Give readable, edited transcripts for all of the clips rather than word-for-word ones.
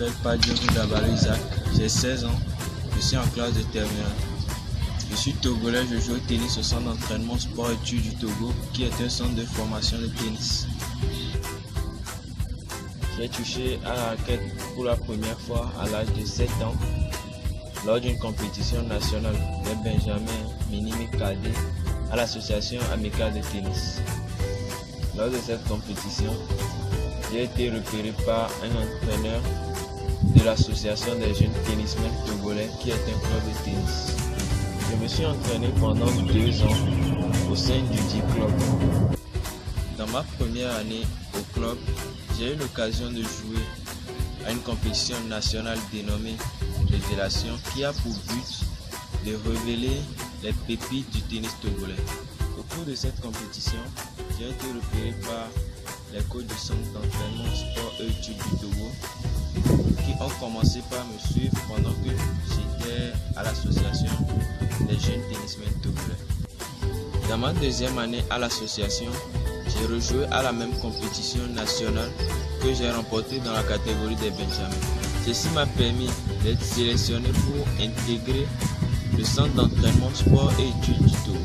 m'appelle Padjourou Dabalo Isaac, j'ai 16 ans, je suis en classe de terminale. Je suis togolais, je joue au tennis au centre d'entraînement sport-études du Togo, qui est un centre de formation de tennis. J'ai touché à la raquette pour la première fois à l'âge de 7 ans, lors d'une compétition nationale des Benjamin minimes cadets à l'association amicale de tennis. Lors de cette compétition, j'ai été repéré par un entraîneur de l'association des jeunes tennismen togolais qui est un club de tennis. Je me suis entraîné pendant 2 ans au sein du dit club. Dans ma première année au club, j'ai eu l'occasion de jouer à une compétition nationale dénommée Révélation qui a pour but de révéler les pépites du tennis togolais. Au cours de cette compétition, j'ai été repéré par les coachs du centre d'entraînement sport et études du Togo qui ont commencé par me suivre pendant que j'étais à l'association des jeunes tennismen togolais. Dans ma deuxième année à l'association, j'ai rejoué à la même compétition nationale que j'ai remportée dans la catégorie des Benjamins. Ceci m'a permis d'être sélectionné pour intégrer le centre d'entraînement sport et études du Togo.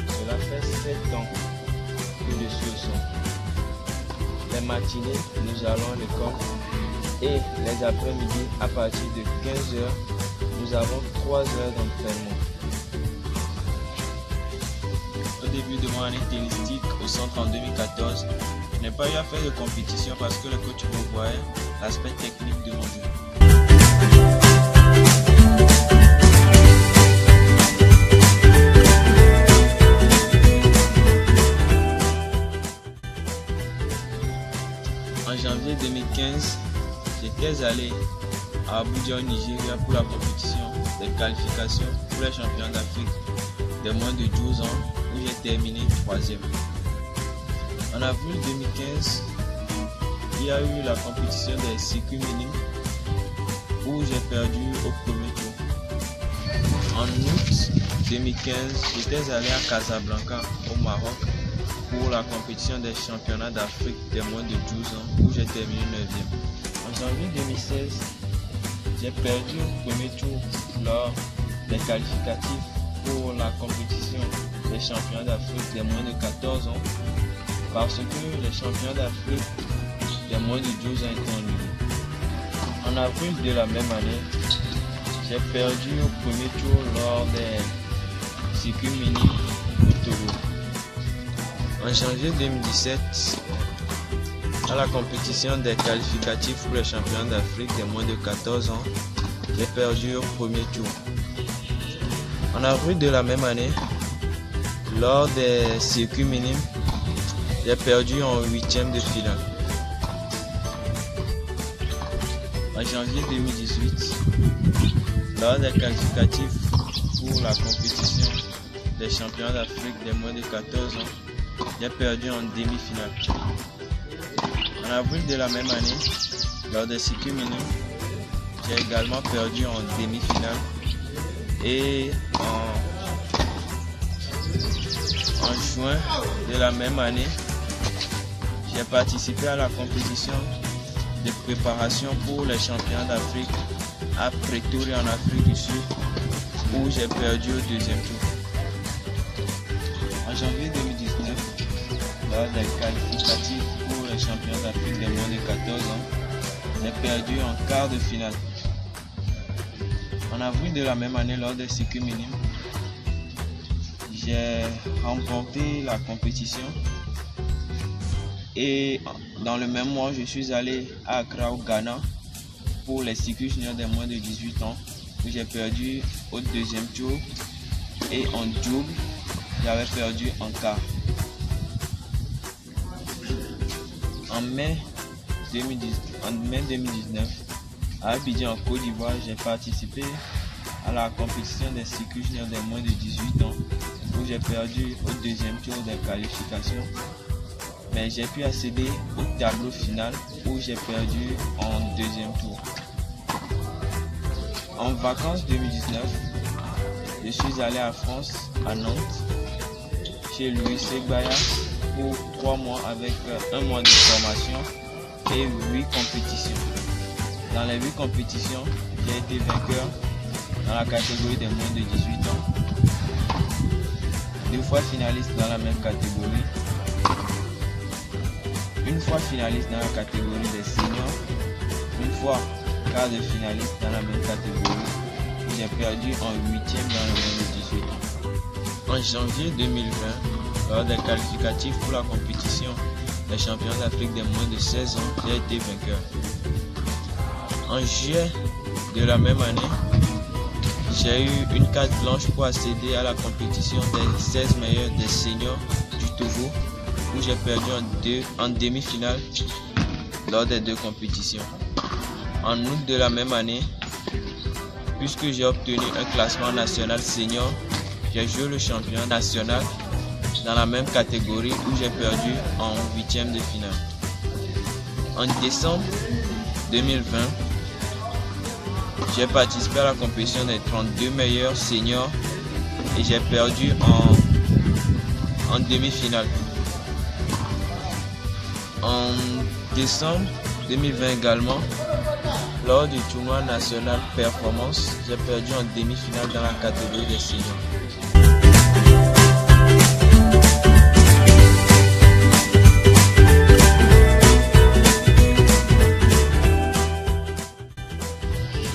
Cela fait 7 ans que je suis au centre. Les matinées, nous allons à l'école et les après-midi, à partir de 15 h, nous avons 3 heures d'entraînement. Au début de mon année tennistique au centre en 2014, je n'ai pas eu à faire de compétition parce que le coach revoyait l'aspect technique de mon jeu. En janvier 2015, j'étais allé à Abuja au Nigeria pour la compétition des qualifications pour les champions d'Afrique de moins de 12 ans où j'ai terminé 3e. En avril 2015, il y a eu la compétition des circuits minimes où j'ai perdu au premier tour. En août 2015, j'étais allé à Casablanca au Maroc pour la compétition des championnats d'Afrique de moins de 12 ans où j'ai terminé 9e. En janvier 2016, j'ai perdu au premier tour lors des qualificatifs pour la compétition des championnats d'Afrique des moins de 14 ans parce que les championnats d'Afrique des moins de 12 ans étaient annulés. En avril de la même année, j'ai perdu au premier tour lors des circuits minimes du Togo. En janvier 2017, à la compétition des qualificatifs pour les championnats d'Afrique des moins de 14 ans, j'ai perdu au premier tour. En avril de la même année, lors des circuits minimes, j'ai perdu en 8e de finale. En janvier 2018, lors des qualificatifs pour la compétition des championnats d'Afrique des moins de 14 ans, j'ai perdu en demi-finale. En avril de la même année, lors des circuits minimes, j'ai également perdu en demi-finale. Et en juin de la même année, j'ai participé à la compétition de préparation pour les championnats d'Afrique à Pretoria en Afrique du Sud où j'ai perdu au 2e tour. En janvier 2019, lors des qualificatifs pour les championnats d'Afrique des moins de 14 ans, j'ai perdu en quart de finale. En avril de la même année, lors des circuits minimes, j'ai remporté la compétition et dans le même mois, je suis allé à Accra au Ghana pour les circuits juniors des moins de 18 ans où j'ai perdu au 2e tour et en double, j'avais perdu en quart. En mai 2019, à Abidjan en Côte d'Ivoire, j'ai participé à la compétition des circuits juniors des moins de 18 ans où j'ai perdu au 2e tour des qualifications. Mais j'ai pu accéder au tableau final où j'ai perdu en 2e tour. En vacances 2019, je suis allé à France, à Nantes, chez l'UEC Baya pour 3 mois avec 1 mois de formation et 8 compétitions. Dans les 8 compétitions, j'ai été vainqueur dans la catégorie des moins de 18 ans, 2 fois finaliste dans la même catégorie, 1 fois finaliste dans la catégorie des seniors, 1 fois quart de finaliste dans la même catégorie. J'ai perdu en 8e dans le moins de 18 ans. En janvier 2020, lors des qualificatifs pour la compétition des champions d'Afrique des moins de 16 ans, j'ai été vainqueur. En juillet de la même année, j'ai eu une carte blanche pour accéder à la compétition des 16 meilleurs des seniors du Togo, où j'ai perdu en demi-finale lors des 2 compétitions. En août de la même année, puisque j'ai obtenu un classement national senior, j'ai joué le champion national dans la même catégorie où j'ai perdu en 8e de finale. En décembre 2020, j'ai participé à la compétition des 32 meilleurs seniors et j'ai perdu en demi-finale. En décembre 2020 également, lors du tournoi national performance, j'ai perdu en demi-finale dans la catégorie des seniors.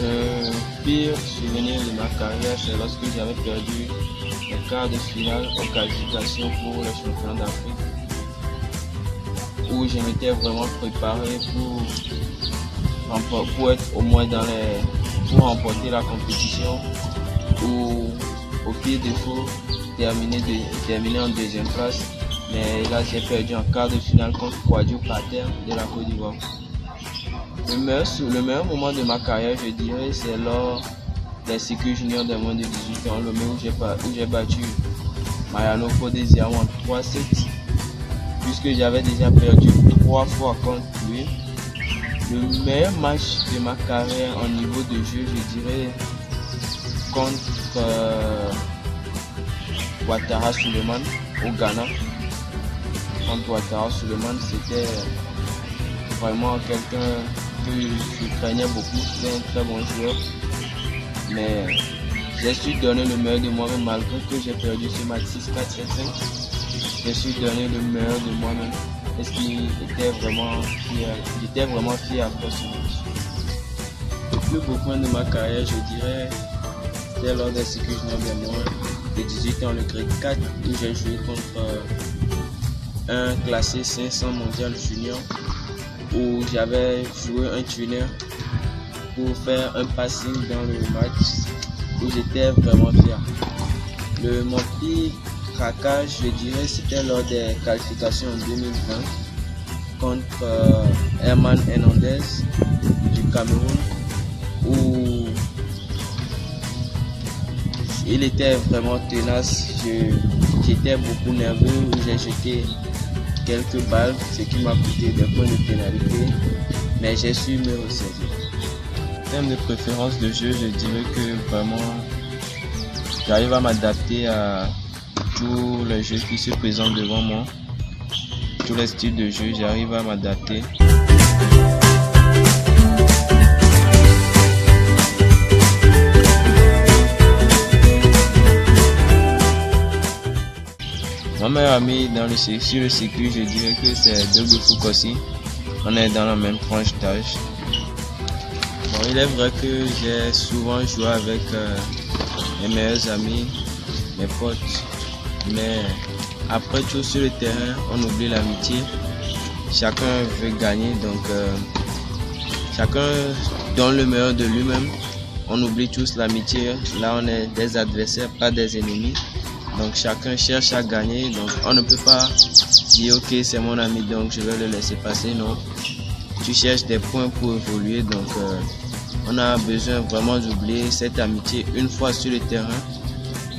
Le pire souvenir de ma carrière, c'est lorsque j'avais perdu le quart de finale aux qualifications pour les champions d'Afrique, où je m'étais vraiment préparé pour être au moins pour remporter la compétition, ou au pire défaut terminer en 2e place. Mais là j'ai perdu en quart de finale contre Kouadio Pater de la Côte d'Ivoire. Le meilleur moment de ma carrière, je dirais, c'est lors des cycles juniors des moins de 18 ans, où j'ai battu Mariano Codesiamo en 3-7, puisque j'avais déjà perdu 3 fois contre lui. Le meilleur match de ma carrière en niveau de jeu, je dirais, contre Ouattara Suleiman au Ghana. Contre Ouattara Suleiman, c'était vraiment quelqu'un que je craignais beaucoup. C'était un très bon joueur. Mais j'ai su donner le meilleur de moi-même malgré que j'ai perdu ce match 6-4-7-5. J'ai su donner le meilleur de moi-même. Parce qu'il était vraiment fier. J'étais vraiment fier après ce match. Le plus beau point de ma carrière, je dirais, c'était lors des cycles juniors des moins de 18 ans, le grade 4, où j'ai joué contre un classé 500 mondial junior, où j'avais joué un tunnel pour faire un passing dans le match, où j'étais vraiment fier. Mon petit craquage, je dirais, c'était lors des qualifications en 2020 contre Herman Hernandez du Cameroun, où il était vraiment tenace. J'étais beaucoup nerveux, où j'ai jeté quelques balles, ce qui m'a coûté des points de pénalité, mais j'ai su me ressaisir. En termes de préférence de jeu, je dirais que vraiment j'arrive à m'adapter à tous les jeux qui se présentent devant moi, tous les styles de jeu, j'arrive à m'adapter. Mon meilleur ami sur le circuit, je dirais que c'est Dogo Fukossi. On est dans la même tranche d'âge. Bon, il est vrai que j'ai souvent joué avec mes meilleurs amis, mes potes, mais après tout sur le terrain, on oublie l'amitié. Chacun veut gagner, donc chacun donne le meilleur de lui-même. On oublie tous l'amitié. Là, on est des adversaires, pas des ennemis. Donc chacun cherche à gagner, donc on ne peut pas dire ok c'est mon ami donc je vais le laisser passer, non. Tu cherches des points pour évoluer, donc on a besoin vraiment d'oublier cette amitié une fois sur le terrain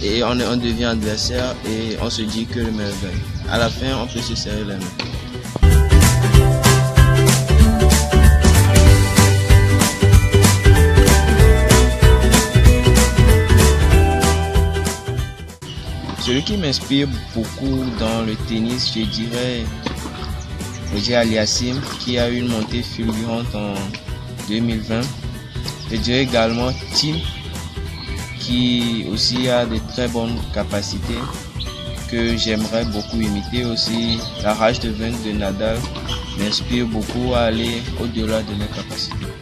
et on devient adversaire et on se dit que le meilleur gagne. À la fin on peut se serrer la main. Celui qui m'inspire beaucoup dans le tennis, je dirais Roger Aliassime, qui a eu une montée fulgurante en 2020. Je dirais également Thiem, qui aussi a de très bonnes capacités, que j'aimerais beaucoup imiter. Aussi, la rage de vaincre de Nadal m'inspire beaucoup à aller au-delà de mes capacités.